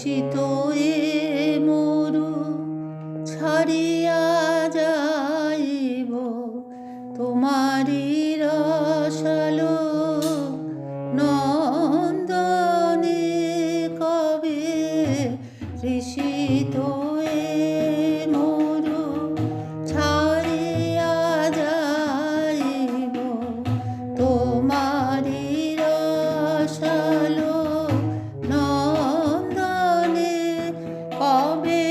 তৃষিত এ মরু ছাড়িয়া যাইব তোমারি রসালো নন্দনে কবে তৃষিত এ মরু ছাড়িয়া যাইব তোমারি রসালো নন্দনে কবে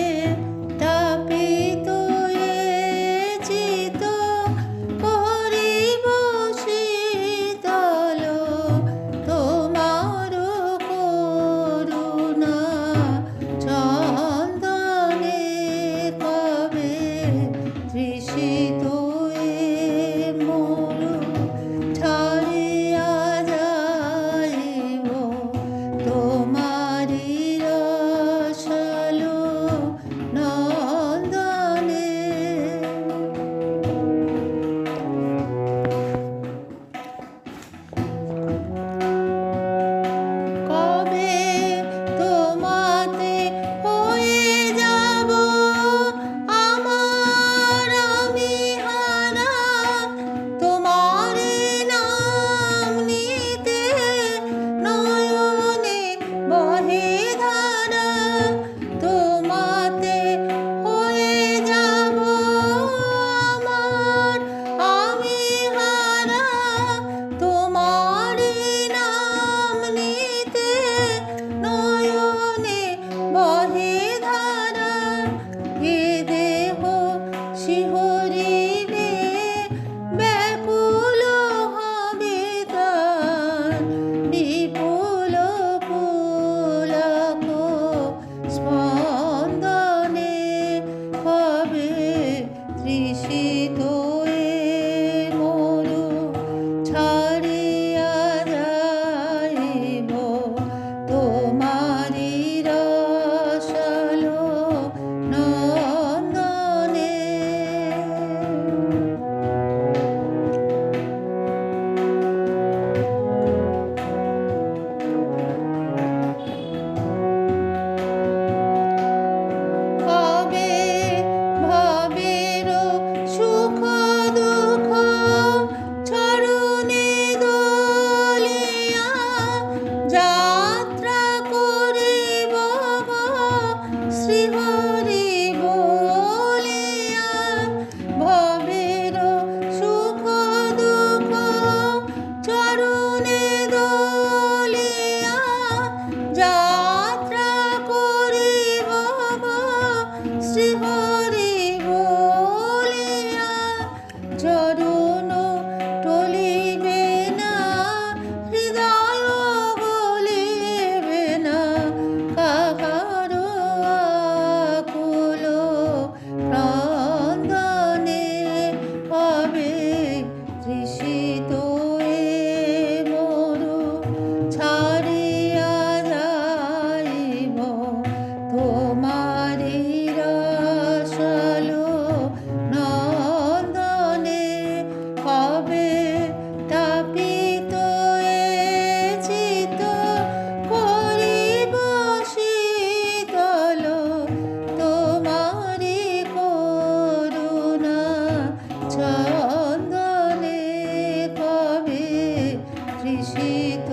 তাপিত এ চিত করিব শীতল তোমার করুণা চন্দনে কবে তৃষিত এ মরু ছাড়িয়া যাইব তোমারি রসালো নন্দনে। কবে তোমাতে হয়ে যাব আমার আমি হারা তোমারি নাম নিতে নয়নে বহে ধারা তোমাতে হয়ে যাব আমার আমি হারা তোমারি নাম নিতে নয়নে বহে ধারা এ দেহ শিহরিবে ব্যাকুল হবে তার বিপুল পুলক স্পন্দনে কবে তৃষিত এ মরু ছাড়িয়া যাইব তোমারি রসালো নন্দনে। কবে ভবের সুখ দুঃখ চরণে দলিয়া যাত্রা করিব শ্রীহরি বলিয়া ভবের সুখ দুঃখ চরণে দলিয়া যাত্রা করিব শ্রীহরি বলিয়া চরণ টলিবে না হৃদয় গলিবে না কাহার আকুল ক্রন্দনে কবে তৃষিত এ মরু ছাড়িয়া যাইব তোমারি রসালো নন্দনে কবে তাপিত এ চিত করিব শীতল তোমারি করুণা চন্দনে কবে তৃষিত